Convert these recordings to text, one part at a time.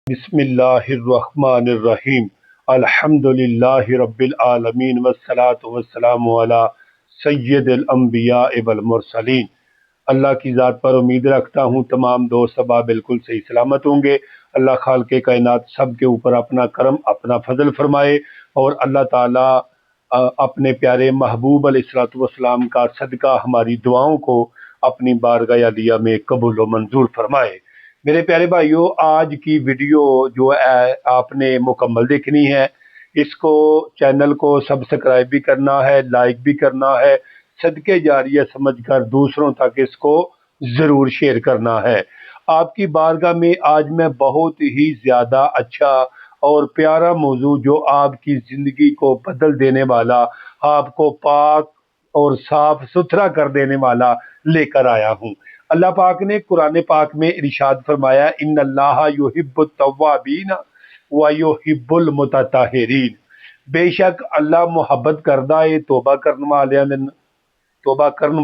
بسم اللہ الرحمن الرحیم الحمد للہ رب العالمین والصلاة والسلام علی سید الانبیاء والمرسلین۔ اللہ کی ذات پر امید رکھتا ہوں تمام دوست احباب بالکل صحیح سلامت ہوں گے۔ اللہ خالق کائنات سب کے اوپر اپنا کرم اپنا فضل فرمائے، اور اللہ تعالیٰ اپنے پیارے محبوب علیہ الصلوۃ والسلام کا صدقہ ہماری دعاؤں کو اپنی بارگاہ عالیہ میں قبول و منظور فرمائے۔ میرے پیارے بھائیوں، آج کی ویڈیو جو ہے آپ نے مکمل دیکھنی ہے۔ اس کو چینل کو سبسکرائب بھی کرنا ہے، لائک بھی کرنا ہے، صدقے جاریہ سمجھ کر دوسروں تک اس کو ضرور شیئر کرنا ہے۔ آپ کی بارگاہ میں آج میں بہت ہی زیادہ اچھا اور پیارا موضوع جو آپ کی زندگی کو بدل دینے والا، آپ کو پاک اور صاف ستھرا کر دینے والا لے کر آیا ہوں۔ اللہ پاک نے قرآن پاک میں ارشاد فرمایا، ان اللہ یحب التوابین و یحب المتطہرین، بے شک اللہ محبت کردا ہے توبہ کرن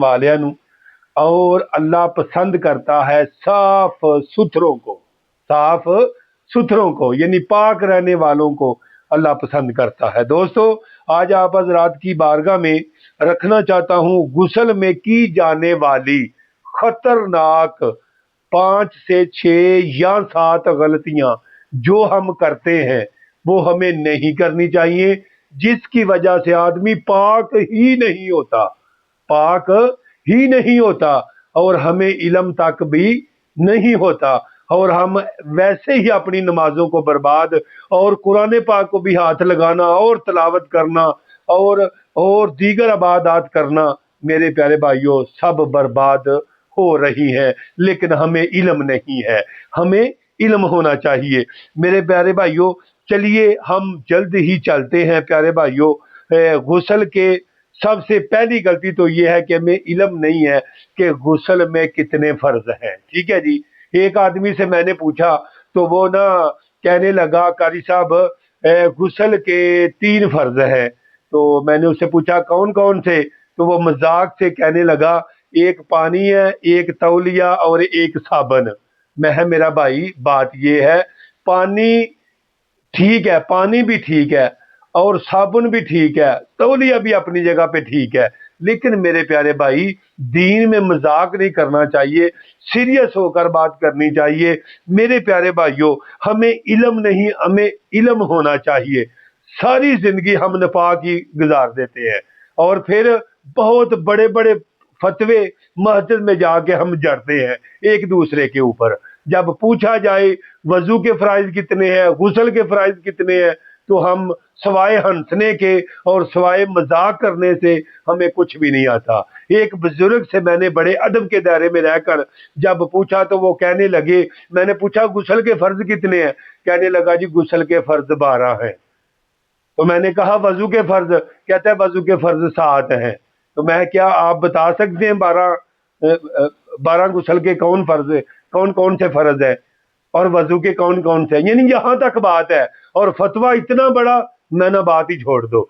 والیاں نو، اور اللہ پسند کرتا ہے صاف ستھروں کو یعنی پاک رہنے والوں کو اللہ پسند کرتا ہے۔ دوستو، آج آپ حضرات کی بارگاہ میں رکھنا چاہتا ہوں غسل میں کی جانے والی خطرناک 5 سے 6 یا 7 غلطیاں جو ہم کرتے ہیں وہ ہمیں نہیں کرنی چاہیے، جس کی وجہ سے آدمی پاک ہی نہیں ہوتا اور ہمیں علم تک بھی نہیں ہوتا، اور ہم ویسے ہی اپنی نمازوں کو برباد اور قرآن پاک کو بھی ہاتھ لگانا اور تلاوت کرنا اور دیگر عبادات کرنا، میرے پیارے بھائیوں، سب برباد ہو رہی ہیں، لیکن ہمیں علم نہیں ہے۔ ہمیں علم ہونا چاہیے میرے پیارے بھائیوں۔ چلیے ہم جلد ہی چلتے ہیں پیارے بھائیوں۔ غسل کے سب سے پہلی غلطی تو یہ ہے کہ ہمیں علم نہیں ہے کہ غسل میں کتنے فرض ہیں۔ ٹھیک ہے جی، ایک آدمی سے میں نے پوچھا تو وہ کہنے لگا، قاری صاحب غسل کے 3 فرض ہیں۔ تو میں نے اس سے پوچھا کون کون سے، تو وہ مذاق سے کہنے لگا، ایک پانی ہے، ایک تولیہ اور ایک صابن۔ میرا بھائی بات یہ ہے، پانی ٹھیک ہے، پانی بھی ٹھیک ہے اور صابن بھی ٹھیک ہے، تولیہ بھی اپنی جگہ پہ ٹھیک ہے، لیکن میرے پیارے بھائی دین میں مذاق نہیں کرنا چاہیے، سیریس ہو کر بات کرنی چاہیے۔ میرے پیارے بھائیوں، ہمیں علم نہیں، ہمیں علم ہونا چاہیے۔ ساری زندگی ہم نفاق ہی گزار دیتے ہیں، اور پھر بہت بڑے بڑے فتوے مسجد میں جا کے ہم جڑتے ہیں ایک دوسرے کے اوپر۔ جب پوچھا جائے وضو کے فرائض کتنے ہیں، غسل کے فرائض کتنے ہیں، تو ہم سوائے ہنسنے کے اور سوائے مذاق کرنے سے ہمیں کچھ بھی نہیں آتا۔ ایک بزرگ سے میں نے بڑے ادب کے دائرے میں رہ کر جب پوچھا تو وہ کہنے لگے، میں نے پوچھا غسل کے فرض کتنے ہیں، کہنے لگا جی غسل کے فرض 12 ہیں۔ تو میں نے کہا وضو کے فرض، کہتا ہے وضو کے فرض 7 ہیں۔ تو میں کیا آپ بتا سکتے ہیں 12 غسل کے کون کون سے فرض ہیں اور وضو کے کون کون سے ہیں؟ یعنی یہاں تک بات ہے، اور فتویٰ اتنا بڑا، میں نہ بات ہی چھوڑ دو۔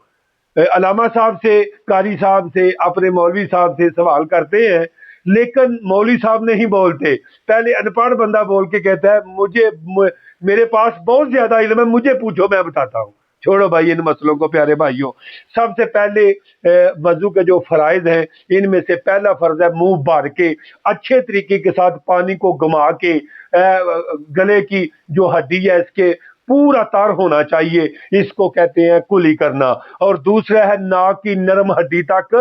علامہ صاحب سے، قاری صاحب سے، اپنے مولوی صاحب سے سوال کرتے ہیں، لیکن مولوی صاحب نہیں بولتے، پہلے ان پڑھ بندہ بول کے کہتا ہے میرے پاس بہت زیادہ علم ہے، مجھے پوچھو میں بتاتا ہوں۔ چھوڑو بھائی ان مسئلوں کو پیارے بھائیوں۔ سب سے پہلے وضو کے جو فرائض ہیں، ان میں سے پہلا فرض ہے منہ بھر کے اچھے طریقے کے ساتھ پانی کو گما کے گلے کی جو ہڈی ہے اس کے پورا تر ہونا چاہیے، اس کو کہتے ہیں کلی کرنا۔ اور دوسرا ہے ناک کی نرم ہڈی تک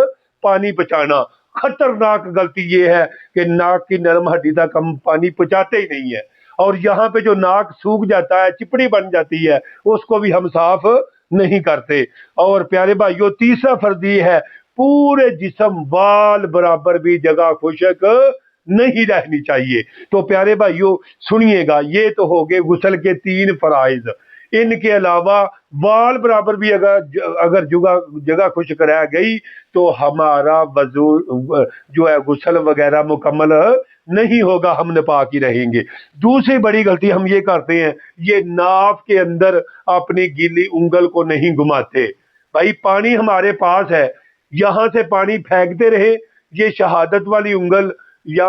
پانی پہنچانا۔ خطرناک غلطی یہ ہے کہ ناک کی نرم ہڈی تک ہم پانی پہنچاتے ہی نہیں ہے، اور یہاں پہ جو ناک سوکھ جاتا ہے، چپڑی بن جاتی ہے، اس کو بھی ہم صاف نہیں کرتے۔ اور پیارے بھائیوں، تیسرا فرض یہ ہے، پورے جسم وال برابر بھی جگہ خشک نہیں رہنی چاہیے۔ تو پیارے بھائیوں سنیے گا، یہ تو ہو گئے غسل کے 3 فرائض۔ ان کے علاوہ وال برابر بھی اگر جگہ خشک رہ گئی تو ہمارا وضو جو ہے غسل وغیرہ مکمل نہیں ہوگا، ہم ناپاک ہی رہیں گے۔ دوسری بڑی غلطی ہم یہ کرتے ہیں، یہ ناف کے اندر اپنی گیلی انگل کو نہیں گھماتے۔ بھائی پانی ہمارے پاس ہے، یہاں سے پانی پھینکتے رہے، یہ شہادت والی انگل یا